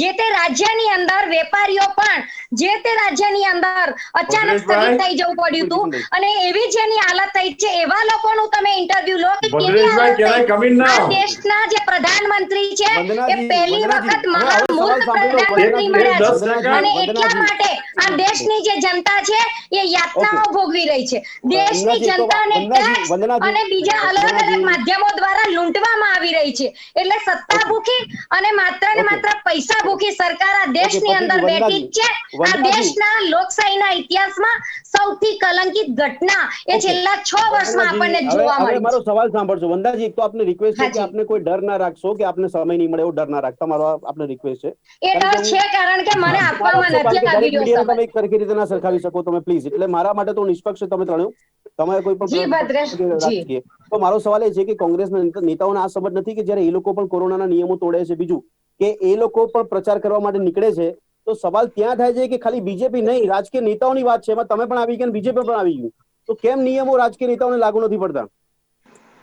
D: જે તે રાજ્યની અંદર વેપારીઓ પણ જે તે રાજ્યની અંદર અચાનક સ્થગિત
B: ભદ્રેશભાઈ,
D: થઈ જવું પડ્યું હતું.
A: કિશનભાઈ,
D: અને એવી જેની હાલત થઈ છે એવા લોકોનું તમે ઇન્ટરવ્યુ લો કે કેવી
B: ભદ્રેશભાઈ,
D: હાલત
B: can I
D: થઈ.
B: come in
D: આ
B: now?
D: દેશના જે પ્રધાનમંત્રી છે એ
A: વંદનાજી,
D: પહેલી
A: વંદનાજી,
D: વખત
A: હવે હવે સવાલ
D: મહામૂર્ખ
A: સાંભળી લો.
D: પ્રધાનમંત્રી
A: વંદનાજી,
B: એક
D: મળ્યા છે.
B: 10
A: વંદનાજી,
D: અને
B: સેકન્ડ.
D: એટલા
A: વંદનાજી,
D: માટે
A: એક
D: આ
A: મિનિટ,
D: દેશની જે જનતા છે એ
A: ઓકે
D: યાતનાઓ ભોગવી રહી છે. દેશની
A: વંદનાજી, એક તો
D: જનતાને
A: વંદનાજી,
D: ટેક્સ
A: વંદનાજી,
D: અને બીજા અલગ અલગ
A: વંદનાજી,
D: માધ્યમો દ્વારા લૂંટવામાં આવી રહી છે. એટલે સત્તા
A: ઓકે
D: ભૂખી અને માત્ર ને
A: ઓકે
D: માત્ર પૈસા ભૂખી સરકાર આ
A: ઓકે
D: દેશની
A: પતી
D: અંદર
A: ગયું.
D: બેઠી
A: વંદનાજી,
D: જ છે. આ
A: વંદનાજી,
D: દેશના લોકશાહીના ઇતિહાસમાં સૌથી કલંકિત ઘટના એ
A: ઓકે
D: છેલ્લા 6 વર્ષમાં
A: વંદનાજી,
D: આપણને
A: હવે
D: જોવા
A: હવે
D: મળી
A: મારો
D: છે.
A: સવાલ સાંભળજો. વંદનાજી, એક તો આપને રિક્વેસ્ટ છે કે
D: હાજી,
A: આપને કોઈ ડર ના રાખશો, કે આપને સમય નહીં મળે એવો ડર ના રાખતા. મારો આપને રિક્વેસ્ટ છે.
D: એ
A: કારણ કે
D: ડર
A: હું
D: છે કારણ કે મને
A: ના
D: આપવામાં
A: રાખશો, કારણ
D: નથી
A: કે
D: આવી
A: દરેક
D: રહ્યો
A: મીડિયાને
D: સમય.
A: તમે એક સરખી રીતે ના સરખાવી શકો તમે, પ્લીઝ. એટલે મારા માટે તો નિષ્પક્ષ તમે ત્રણેય, તમારે કોઈ
D: જી
A: પણ
D: ભદ્રેશ, જી.
A: રાખીએ. તો મારો સવાલ એ છે કે કોંગ્રેસના નેતાઓને આ સમજ નથી કે જ્યારે એ લોકો પણ કોરોનાના નિયમો તોડે છે, બીજું કે એ લોકો પણ પ્રચાર કરવા માટે નીકળે છે, તો સવાલ ત્યાં થાય છે કે ખાલી બીજેપી નહીં, રાજકીય નેતાઓની વાત છે, એમાં તમે પણ આવી ગયા અને બીજેપી પણ આવી ગયું, તો કેમ નિયમો રાજકીય નેતાઓને લાગુ નથી પડતા?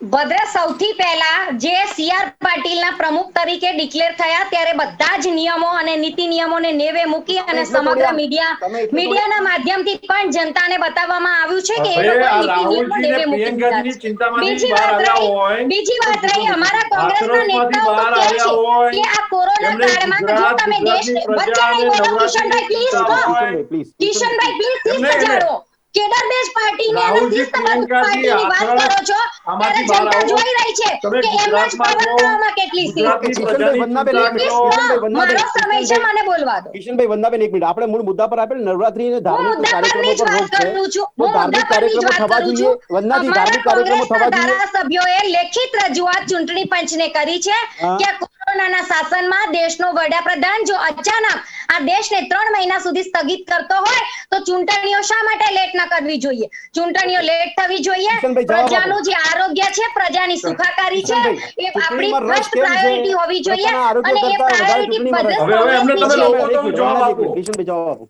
D: ભદ્રેશ, સૌથી પહેલા જે સી.આર. પાટીલના પ્રમુખ તરીકે ડિક્લેર થયા ત્યારે બધા જ નિયમો અને નીતિ નિયમોને નેવે
A: તો
D: મૂકી
A: તમે
D: અને
A: એટલે
D: સમગ્ર
A: તોડ્યા, તમે એટલે
D: મીડિયાના
A: તોડ્યા.
D: માધ્યમથી પણ જનતાને બતાવવામાં આવ્યું છે કે એ
B: હવે
D: લોકોએ
B: આ
D: નીતિ નિયમો
B: રાહુલજી ને
D: નેવે મૂકી દીધા
B: પ્રિયંકાજીની
D: છે.
B: ચિંતામાંથી બહાર આવ્યા હોય,
D: બીજી વાત રહી, અમારા
A: કિશનભાઈ,
D: કોંગ્રેસના
B: હાથરસમાંથી
D: નેતાઓ
B: બહાર
D: કહે
B: આવ્યા
D: છે
B: હોય,
D: કે આ કોરોના
B: એમને
D: કાળમાં જો તમે
B: ગુજરાતની
D: દેશને
B: પ્રજા
D: વચ્ચે
B: અને
D: નહીં બોલો.
B: નવરાત્રીની
D: કિશનભાઈ પ્લીઝ
B: ચિંતા
D: નો.
B: હોય,
A: કિશનભાઈ પ્લીઝ,
D: કિશનભાઈ પ્લીઝ
B: એમને
D: શિસ્ત
B: એમને
D: જાળવો. કેડરદેશ પાર્ટીની અને
B: રાહુલજી,
D: શિસ્તબદ્ધ
B: પ્રિયંકાજી,
D: પાર્ટીની વાત
B: હાથરસ
D: કરો છો ત્યારે
B: આમાંથી બહાર
D: જનતા
B: આવો.
D: જોઈ રહી છે
B: તમે
D: કે એમના જ
B: ગુજરાતમાં છો,
D: પ્રવક્તાઓમાં કેટલી શિસ્ત
A: ઓકે
B: ગુજરાતની
D: છે.
A: કિશનભાઈ,
B: પ્રજાની
A: વંદનાબેન
B: ચિંતા
A: એક મિનિટ,
B: કરો.
A: કિશનભાઈ, વંદનાબેન,
D: મારો સમય છે, મને બોલવા દો.
A: કિશનભાઈ, વંદનાબેન એક મિનિટ, આપણે મૂળ મુદ્દા પર આપણે નવરાત્રી અને
D: હું
A: ધાર્મિક
D: મુદ્દા
A: કાર્યક્રમો
D: પરની જ
A: પર
D: વાત
A: રોક છે,
D: કરું છું.
A: તો
D: હું મુદ્દા
A: ધાર્મિક
D: પરની જ
A: કાર્યક્રમો
D: વાત
A: થવા
D: કરું
A: જોઈએ.
D: છું.
A: વંદનાજી,
D: અમારા
A: ધાર્મિક કાર્યક્રમો
D: કોંગ્રેસના
A: થવા જોઈએ.
D: ધારાસભ્યોએ લેખિત રજૂઆત ચૂંટણી પંચને કરી છે
A: હા,
D: કે કોરોનાના શાસનમાં દેશનો વડાપ્રધાન જો અચાનક આ દેશને 3 મહિના સુધી સ્થગિત કરતો હોય તો ચૂંટણીઓ શા માટે લેટ ન કરવી જોઈએ? ચૂંટણીઓ
A: ઓકે
D: લેટ થવી જોઈએ.
A: કિશનભાઈ, જવાબ આપો.
D: પ્રજાનું જે આરોગ્ય છે, પ્રજાની સુખાકારી છે,
A: કિશનભાઈ,
D: એ આપણી
A: ચૂંટણીમાં રસ
D: ફર્સ્ટ
A: કેમ છે?
D: પ્રાયોરિટી હોવી જોઈએ.
A: પ્રજાના આરોગ્ય
D: અને એ
A: કરતા વધારે
D: પ્રાયોરિટી
A: ચૂંટણીમાં રસ
D: પ્રદેશ
A: છે.
B: હવે એમને
D: કોંગ્રેસની
B: તમે
D: છે.
B: લોકો
A: કિશનભાઈ, એક
B: તો
A: મિનિટ,
B: જવાબ
A: વંદનાજી, એક
B: આપો.
A: મિનિટ, કિશનભાઈ જવાબ આપો.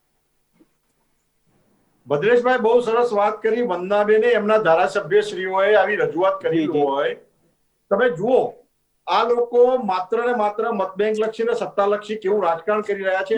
B: ભદ્રેશભાઈ બહુ સરસ વાત કરી. વંદનાબેને એમના ધારાસભ્યશ્રીઓએ આવી રજૂઆત
A: જી
B: કરી
A: જી
B: હોય, તમે જુઓ આ લોકો માત્ર ને માત્ર મતબેંક લક્ષી ને સત્તાલક્ષી કેવું રાજકારણ કરી રહ્યા છે.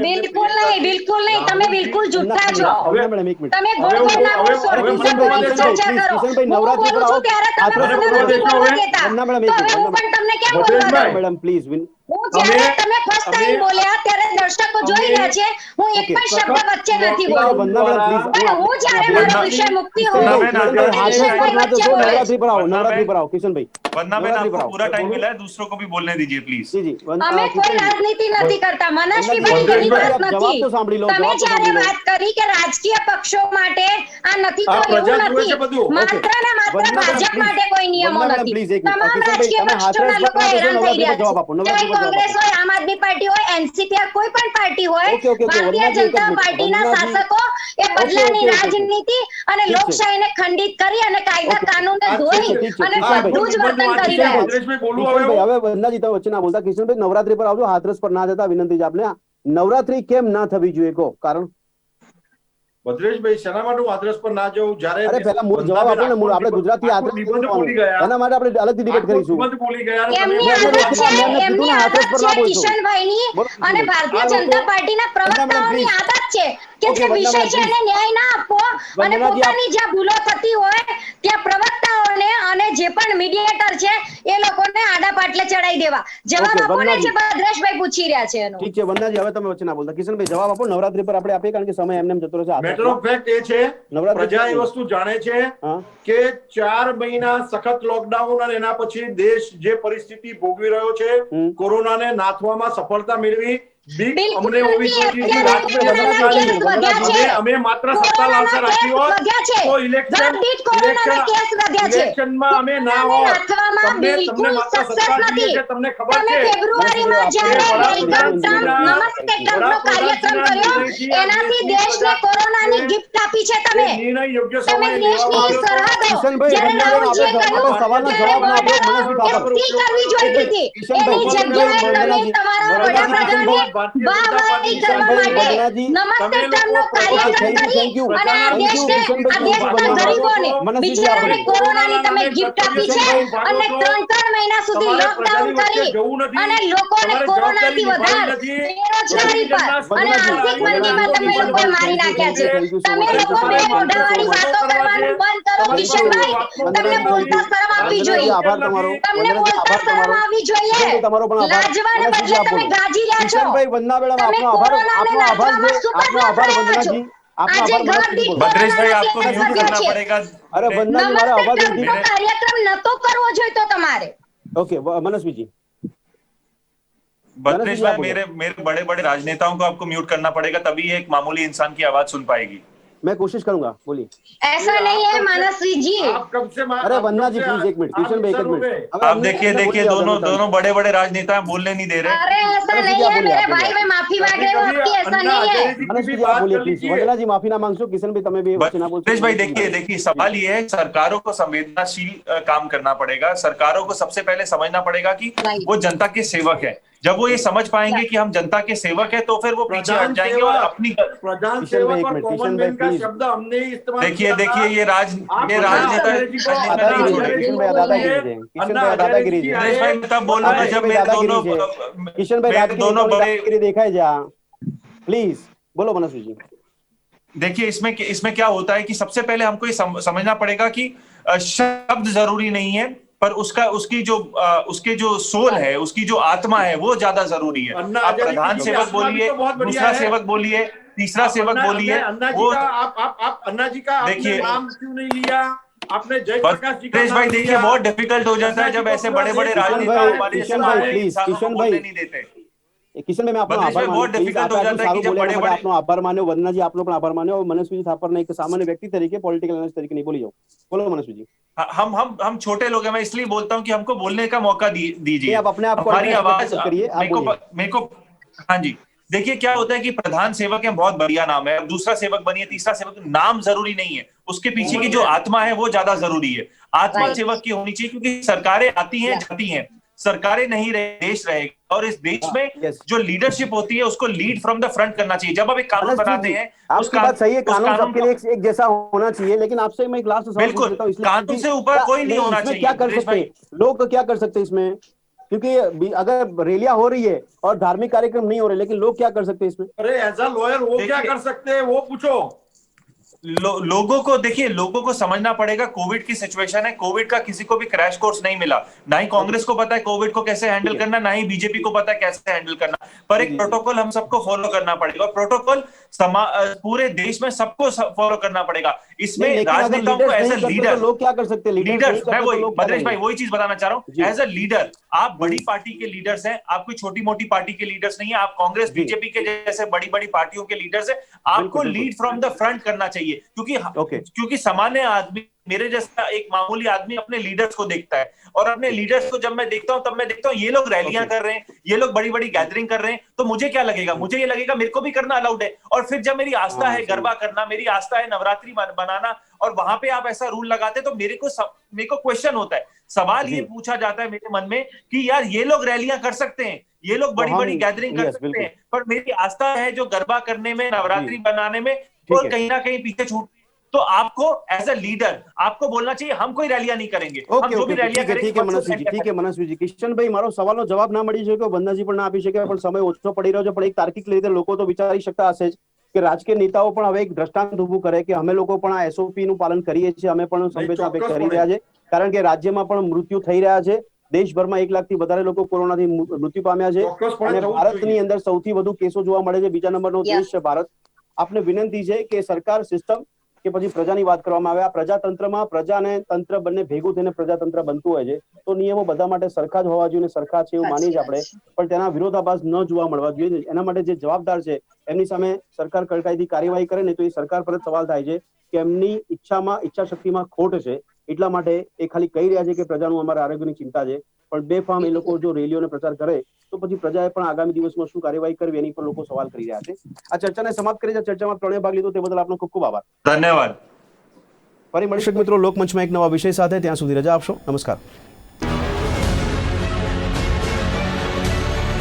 D: બિલકુલ નહીં, તમે બિલકુલ જુઠ્ઠા છો.
A: મેડમ એક મિનિટ.
D: તમે ગોળના બોલ છોડી દીધા, ચર્ચા કરો.
A: કિશનભાઈ
D: હું
A: નવરાત્રી પર
D: બોલું
A: આવો.
D: છું ત્યારે તમે
A: હાથરસ
D: મને
A: પર
D: નથી બોલવા દેતા.
A: વંદના મેડમ
D: તો
A: એક
D: હવે હું
A: મિનિટ.
D: પણ તમને કેમ બોલવા
B: ભદ્રેશભાઈ,
D: દઉં?
A: મેડમ પ્લીઝ
D: હું જ્યારે તમે ફર્સ્ટ ટાઈમ બોલ્યા ત્યારે દર્શકો જોઈ રહ્યા છે, હું એક
A: ઓકે.
D: પણ શબ્દ વચ્ચે નથી
A: વંદના
D: બોલી.
A: મેડમ પ્લીઝ
D: પણ હું જ્યારે મારો વિષય મુક્તિ હોય
A: કિશનભાઈ હાથરસ પર ના જશો. નવરાત્રી પર આવો,
C: वंदना
A: નવરાત્રી પર આવો કિશનભાઈ.
C: वंदना बहन,
A: नवरात्रि पर
C: आपको
A: आओ.
C: पूरा टाइम मिला है, दूसरों को भी बोलने दीजिए प्लीज.
A: જી જી
D: અમે કોઈ રાજનીતિ નથી કરતા. મનસ્વીભાઈ એની વાત
A: જવાબ તો
D: નથી.
A: સાંભળી લો,
D: તમે
A: જવાબ તો
D: જ્યારે
A: સાંભળી લો.
D: વાત કરી કે રાજકીય પક્ષો માટે આ નથી,
B: આ
D: તો
B: પ્રજા
D: એવું
B: જુએ છે
D: નથી.
B: બધું.
D: માત્ર ને માત્ર
A: વંદના મેડમ,
D: ભાજપ
A: please.
D: માટે કોઈ નિયમો
A: વંદના મેડમ,
D: નથી.
A: please, એક મિનિટ.
D: તમામ
A: કિશનભાઈ,
D: રાજકીય
A: તમે હાથરસ
D: પક્ષોના
A: પર
D: લોકો
A: ના જશો.
D: હેરાન થઈ
A: નવરાત્રી પર
D: રહ્યા
A: જવાબ
D: છે.
A: આપો. નવરાત્રી
D: ચાહે
A: પર જવાબ
D: કોંગ્રેસ
A: આપો.
D: હોય, આમ આદમી પાર્ટી હોય, એનસીપી હોય, કોઈ પણ પાર્ટી હોય,
A: ઓકે,
D: ભારતીય
A: વંદનાજી, એક જ
D: જનતા
A: મિનિટ.
D: પાર્ટીના
A: વંદનાજી,
D: શાસકો એ બદલાની
A: ઓકે.
D: રાજનીતિ અને
A: ઠીક છે.
D: લોકશાહીને ખંડિત કરી અને કાયદા
A: ઓકે.
D: કાનૂનને
B: આ
D: ધોઈ
A: ઠીક છે,
D: અને
A: કિશનભાઈ.
D: બધું જ વર્તન કરી રહ્યા છે.
B: ભદ્રેશભાઈ બોલું હવે
A: કિશનભાઈ,
B: હું?
A: હવે વંદનાજી તમે વચ્ચે ના બોલતા. કિશનભાઈ નવરાત્રી પર આવજો. હાથરસ પર ના જતા વિનંતી છે આપને. નવરાત્રી કેમ ના થવી જોઈએ કહો કારણ.
B: ભદ્રેશભાઈ, શેના માટે હું હાથરસ પર ના જાઉં? જ્યારે
A: અરે પહેલા મૂળ જવાબ આપો ને. મૂળ આપણે ગુજરાતી હાથરસ
B: નિબંધ
A: કરવાનું.
B: બોલી ગયા,
A: એના માટે આપણે અલગથી ડિબેટ કરીશું.
B: નિબંધ બોલી ગયા અને તમે
D: એમની
A: મેં એમને
D: આદત
A: રોક્યા. મેં
D: છે,
A: એમને કીધું
D: એમની
A: ને હાથરસ પર
D: આદત
A: ના
D: છે
A: બોલશો.
D: કિશનભાઈની
A: બોલો
D: અને
A: કિશનભાઈ.
D: ભારતીય
B: આ
D: જનતા
B: લોકો-
D: પાર્ટીના
A: વંદના મેડમ,
D: પ્રવક્તાઓની
A: please.
D: આદત છે કે
A: ઓકે,
D: જે
A: વંદના
D: વિષય
A: મેડમ,
D: છે એને ન્યાય ના આપવો અને
A: વંદનાજી, આપ-
D: પોતાની જ્યાં ભૂલો થતી હોય ત્યાં પ્રવક્તાઓને અને જે પણ મીડિયેટર છે એ લોકોને આડા પાટલે ચડાઈ દેવા. જવાબ
A: ઓકે,
D: આપો ને
A: વંદનાજી.
D: જે ભદ્રેશભાઈ પૂછી રહ્યા છે એનો.
A: ઠીક છે વંદનાજી, હવે તમે વચ્ચે ના બોલતા. કિશનભાઈ જવાબ આપો. નવરાત્રી પર આપણે આપીએ કારણ કે સમય એમને એમ જતો રહેશે.
B: મેટર ઓફ ફેક્ટ એ છે,
A: નવરાત્રી
B: પ્રજા એ
A: પર-
B: વસ્તુ જાણે છે
A: હા
B: કે 4 મહિના સખત લોકડાઉન અને એના પછી દેશ જે પરિસ્થિતિ ભોગવી રહ્યો છે,
A: હમ.
B: કોરોનાને નાથવામાં સફળતા મેળવી. બીક
D: બિલકુલ
B: અમને હોવી
D: નથી.
B: જોઈએ
D: અત્યારે
B: રાજકીય
A: વંદનાજી,
D: કોરોનાના કેસ વધ્યા છે.
B: અમે માત્ર સત્તા
D: કોરોનાના
B: લાલસા
D: કેસ
B: રાખી હોત
D: વધ્યા છે.
B: તો ઇલેક્શન
D: દીઠ કોરોનાના કેસ વધ્યા છે.
B: ઇલેક્શનમાં અમે ના
D: કોરોનાને
B: હોત.
D: નાથવામાં
B: તમને
D: બિલકુલ
B: માત્ર
D: સક્સેસ
B: સત્તા જોઈએ
D: નથી.
B: છે, તમને ખબર
D: તમે
B: છે.
D: ફેબ્રુઆરીમાં જ્યારે વેલકમ ટ્રમ્પ નમસ્તે ટ્રમ્પનો કાર્યક્રમ કર્યો, એનાથી દેશને કોરોનાની ગિફ્ટ આપી છે તમે.
B: નિર્ણય યોગ્ય
D: તમે
B: સમયે
D: દેશની
B: લેવામાં આવ્યો હતો.
A: કિશનભાઈ,
D: જ્યારે
A: વંદના બેન,
D: રાહુલજીએ
A: આપણે
D: કહ્યું
A: સવાલનો
D: ત્યારે
A: જવાબ ના આપ્યો.
D: બોર્ડરો
A: મનસ્વી થાપર.
D: સીલ કરવી જોઈતી હતી.
A: કિશનભાઈ,
D: એની
A: કિશનભાઈ,
D: જગ્યાએ તમે
A: વંદનાજી,
D: તમારા
A: વંદનાજી,
D: વડાપ્રધાને
A: કિશનભાઈ,
D: વાહવાહી કરવા
A: કિશનભાઈ,
D: માટે
A: વંદનાજી,
D: નમસ્તે
B: તમે
D: ટ્રમ્પનો
B: લોકો
D: કાર્યક્રમ
A: ઓકે,
D: કરી
A: થેન્ક યુ.
D: અને આ
A: થેન્ક યુ,
D: દેશને
A: કિશનભાઈ,
D: આ
A: થેન્ક યુ,
D: દેશના
A: વંદના.
D: ગરીબોને
A: મનસ્વીજી
D: બિચારાને
A: આપણે.
D: કોરોનાની તમે ગિફ્ટ આપી છે અને 3 મહિના સુધી
B: તમારે
D: લોકડાઉન
B: પ્રજાની વચ્ચે
D: કરી
B: જવું નથી.
D: અને લોકોને
B: તમારે
D: કોરોનાથી
B: જવાબદારી
D: વધાર
B: નિભાવવી નથી.
D: બેરોજગારી પર અને આર્થિક મંદીમાં તમે લોકોએ મારી નાખ્યા છે. તમે લોકોએ મોઢાવાળી વાતો કરવાનું બંધ કરો કિશનભાઈ. તમને બોલતા શરમ આવવી
A: વંદનાજી,
D: જોઈએ.
A: આભાર તમારો.
D: તમને
A: વંદનાજી,
D: બોલતા
A: આભાર
D: શરમ
A: તમારો.
D: આવવી જોઈએ.
A: કિશનભાઈ, તમારો પણ આભાર.
D: લાજવાને
A: મનસ્વીજી,
D: બદલે
A: આપ
D: તમે
A: બોલો.
D: ગાજી રહ્યા છો.
A: કિશનભાઈ, વંદના મેડમ,
D: તમે
A: આપનો આભાર.
D: કોરોનાને
A: આપનો આભાર છે.
D: નાથવામાં super
A: આપનો આભાર
D: flop રહ્યા છો.
A: વંદનાજી. આપનો
D: આજે
A: આભાર
D: ઘર
A: મનસ્વીજી,
D: દીઠ
A: બોલો.
C: भद्रेश भाई,
D: કોરોનાના
C: आपको
D: કેસ
C: म्यूट
D: વધ્યા
C: करना
D: છે.
C: पड़ेगा.
A: અરે વંદનાજી, મારો
D: નમસ્તે
A: અવાજ
D: ટ્રમ્પનો
A: નથી.
D: કાર્યક્રમ નતો કરવો જોઈતો તમારે.
A: ઓકે, મનસ્વીજી.
C: भद्रेश
A: जी, आप
C: भाई,
A: बोलिए।
C: मेरे मेरे बड़े बड़े राजनेताओं को आपको म्यूट करना पड़ेगा, तभी एक मामूली इंसान की आवाज सुन पाएगी.
A: मैं कोशिश करूंगा. बोलिए.
D: ऐसा नहीं है मानसी जी.
B: आप कब से
A: अरे वंदना जी, प्लीज एक मिनट. किशन भाई, एक मिनट. अब
C: आप
A: हमने-
C: देखिए
A: हमने
C: देखिए,
A: बोल दिया
C: दोनों
A: था,
C: दोनों बड़े बड़े राजनेता हैं, बोलने नहीं दे रहे.
D: अरे ऐसा
A: मनस्वी जी,
D: नहीं
A: आप
D: है
A: बोलिए,
D: मेरे
A: आप
D: भाई,
A: बोलिए।
D: मैं माफी मांग रही हूँ आपकी. ऐसा नहीं है.
A: मनस्वी जी, आप बोलिए प्लीज. वंदना जी, माफी ना मांगशो. किशन भाई, તમે બી વચ્ચે ના બોલશો.
C: भद्रेश भाई, देखिए देखिए, सवाल ये है, सरकारों को संवेदनशील काम करना पड़ेगा. सरकारों को सबसे पहले समझना पड़ेगा कि
D: Right.
C: वो जनता के सेवक है. जब वो ये समझ पाएंगे कि हम जनता के सेवक है, तो फिर वो पीछे हट जाएंगे और अपनी
B: प्रधान
A: किशन भाई,
B: सेवक
A: एक
B: और
A: मिनट,
B: कॉमन
A: किशन
B: मैन
A: भाई,
B: का
A: please.
B: शब्द हमने ही इस्तेमाल
C: देखिए
B: किया था।
C: देखिए, ये
B: आप
C: राजनेता
B: अंग्रेजी को
C: राजनीति में
A: दादागिरी
C: नहीं
A: है.
C: छोड़ेंगे.
A: किशन भाई दादागिरी है. किशन भाई दादागिरी है.
C: भद्रेश भाई, मैं तब बोलूंगा
A: किशन
C: जब
A: भाई
C: मेरे
A: दादागिरी
C: दोनों
A: છે. કિશન ભાઈ
C: मेरे दोनों बड़े.
A: દાદાગીરી દેખાય છે. પ્લીઝ બોલો मनस्वी जी.
C: देखिए, इसमें क्या होता है कि सबसे पहले हमको ये समझना पड़ेगा कि शब्द जरूरी नहीं है, पर उसके जो सोल है, उसकी जो आत्मा है, वो ज्यादा जरूरी है.
B: अन्ना
C: आप
B: आजादी
C: प्रधान
B: की
C: सेवक
B: आत्मा भी
C: बोलिए,
B: तो बहुत बढ़िया
C: दूसरा
B: है।
C: सेवक बोलिए, तीसरा सेवक बोलिए.
B: अन्ना जी
C: वो
B: का आप अन्ना जी का आपने
C: देखिए-
B: नाम क्यों नहीं लिया? आपने जयप्रकाश जी का
C: भद्रेश भाई,
B: नाम
C: देखिए,
B: लिया।
C: बहुत डिफिकल्ट हो जाता है जब ऐसे बड़े बड़े राजनेता हमारे जैसे
A: किशन भाई,
C: बड़े
A: please,
C: इंसानों को
A: किशन
C: बोलने
A: भाई.
C: नहीं देते.
A: કિશન ભાઈ, મેં આપનો
C: ભદ્રેશ
A: આભાર
C: ભાઈ, બહુ
A: માન્યો. પ્લીઝ,
C: difficult
A: આપણે
C: हो
A: આટલું
C: जाता है कि
A: સારું
C: जब
A: બોલ્યા એના માટે
C: बड़े-बड़े-
A: આપનો આભાર માન્યો. વંદનાજી, આપનો પણ આભાર માન્યો. મનસ્વીજી થાપરને એક સામાન્ય વ્યક્તિ તરીકે, પોલિટિકલ એનાલિસ્ટ તરીકે નહીં બોલી જાઓ. બોલો मनस्वीजी.
C: हम छोटे लोग हैं, मैं इसलिए बोलता हूं कि हमको बोलने का मौका दीजिए.
A: आप अपने आप को
C: हमारी
A: address
C: आवाज
A: करिए, आप बोलिए.
C: मेरे को हाँ जी. देखिए, क्या होता है कि प्रधान सेवक है, बहुत बढ़िया नाम है. अब दूसरा सेवक बनिए, तीसरा सेवक, नाम जरूरी नहीं है, उसके पीछे की जो आत्मा है वो ज्यादा जरूरी है. आत्मा
D: Right.
C: सेवक की होनी चाहिए, क्योंकि सरकारें आती हैं, जाती हैं. सरकारें नहीं रहे, देश रहेगा. और इस देश में
A: yes.
C: जो लीडरशिप होती है, उसको लीड फ्रॉम द फ्रंट करना चाहिए. जब आप एक कानून
A: मनस्वी
C: बनाते
A: जी,
C: हैं,
A: आपकी बात सही है. कानून सबके
C: को-
A: लिए एक जैसा होना चाहिए. लेकिन आपसे मैं एक लास्ट सवाल पूछ
C: बिल्कुल,
A: लेता हूं, इसलिए
C: कानून
A: कि
C: से ऊपर
A: क्या-
C: कोई नहीं होना
A: इसमें
C: चाहिए,
A: क्या कर
C: भद्रेश
A: सकते हैं लोग? क्या कर सकते हैं इसमें? क्योंकि अगर रैलियां हो रही है और धार्मिक कार्यक्रम नहीं हो रहे, लेकिन लोग क्या कर सकते हैं इसमें?
B: अरे एज अ लॉयर वो क्या कर सकते हैं वो पूछो।
C: लोगों को देखिए, लोगों को समझना पड़ेगा, कोविड की सिचुएशन है, कोविड का किसी को भी क्रैश कोर्स नहीं मिला, ना ही कांग्रेस को पता है कोविड को कैसे हैंडल करना, ना ही बीजेपी को पता है कैसे हैंडल करना, पर एक प्रोटोकॉल हम सबको फॉलो करना पड़ेगा, और प्रोटोकॉल पूरे देश में सबको फॉलो करना पड़ेगा। इसमें राजनेताओं को एज ए लीडर,
A: लोग क्या कर सकते हैं?
C: लीडर, मैं वही भद्रेश भाई वही चीज बताना चाह रहा हूँ, एज अ लीडर आप बड़ी पार्टी के लीडर्स हैं, आप कोई छोटी मोटी पार्टी के लीडर्स नहीं है, आप कांग्रेस बीजेपी के जैसे बड़ी बड़ी पार्टियों के लीडर्स हैं, आपको लीड फ्रॉम द फ्रंट करना चाहिए, क्योंकि सामान्य आदमी, मेरे जैसा एक मामूली आदमी अपने लीडर्स को देखता है, और अपने लीडर्स को जब मैं देखता हूं तब मैं देखता हूं ये लोग रैलियां कर रहे हैं, ये लोग बड़ी बड़ी गैदरिंग कर रहे हैं, तो मुझे क्या लगेगा? मुझे ये लगेगा मेरे को भी करना अलाउड है। और फिर जब मेरी आस्था है गरबा करना, मेरी आस्था है नवरात्रि बनाना, और वहां पे आप ऐसा रूल लगाते तो मेरे को क्वेश्चन होता है, सवाल ये पूछा जाता है मेरे मन में कि यार ये लोग रैलियां कर सकते हैं, ये लोग बड़ी बड़ी गैदरिंग कर सकते हैं, पर मेरी आस्था है जो गरबा करने में, नवरात्रि बनाने में, और कहीं ना कहीं पीछे छूट, तो आपको एज अ लीडर आपको बोलना चाहिए हम कोई रैलियां नहीं करेंगे, हम जो भी रैलियां करेंगे।
A: ठीक है मनस्वीजी, કિશનભાઈ મારો સવાલનો જવાબ ના મળી શક્યો, બંદાજી પણ ના આપી શક્યા, પણ સમય ઓછો પડી રહ્યો છે, પણ એક તાર્કિક રીતે લોકો તો વિચારી શકતા હશે જ કે રાજકીય નેતાઓ પણ હવે એક દ્રષ્ટાંત ઊભું કરે કે અમે લોકો પણ આ એસઓપી નું પાલન કરીએ છીએ, અમે પણ સંવેદના વ્યક્ત કરી રહ્યા છે, કારણ કે રાજ્યમાં પણ મૃત્યુ થઈ રહ્યા છે, દેશભરમાં 1 લાખથી વધારે લોકો કોરોનાથી મૃત્યુ પામ્યા છે, અને ભારતની અંદર સૌથી વધુ કેસો જોવા મળે છે, બીજા નંબરનો દેશ છે ભારત। આપને વિનંતી છે કે સરકાર સિસ્ટમ કે પછી પ્રજાની વાત કરવામાં આવે, આ પ્રજાતંત્રમાં પ્રજા અને તંત્ર બંને ભેગું થઈને પ્રજાતંત્ર બનતું હોય છે, તો નિયમો બધા માટે સરખા જ હોવા જોઈએ, સરખા છે એવું માનીએ જ આપણે, પણ તેના વિરોધાભાસ ન જોવા મળવા જોઈએ। એના માટે જે જવાબદાર છે એમની સામે સરકાર કડકાઈથી કાર્યવાહી કરે ને તો એ સરકાર પર જ સવાલ થાય છે કે એમની ઈચ્છા શક્તિમાં ખોટ છે, એટલા માટે એ ખાલી કહી રહ્યા છે કે પ્રજાનું અમારા આરોગ્યની ચિંતા છે, પણ બેફામ એ લોકો જો રેલીઓનો પ્રચાર કરે તો પછી પ્રજાએ પણ આગામી દિવસમાં શું કાર્યવાહી કરવી એની પર લોકો સવાલ કરી રહ્યા છે। આ ચર્ચાને સમાપ્ત કરી, ચર્ચામાં ત્રણેય ભાગ લીધો તે બદલ આપનો ખૂબ ખૂબ આભાર,
C: ધન્યવાદ।
A: ફરી મળીશું મિત્રો લોકમંચમાં એક નવા વિષય સાથે, ત્યાં સુધી રજા આપશો, નમસ્કાર।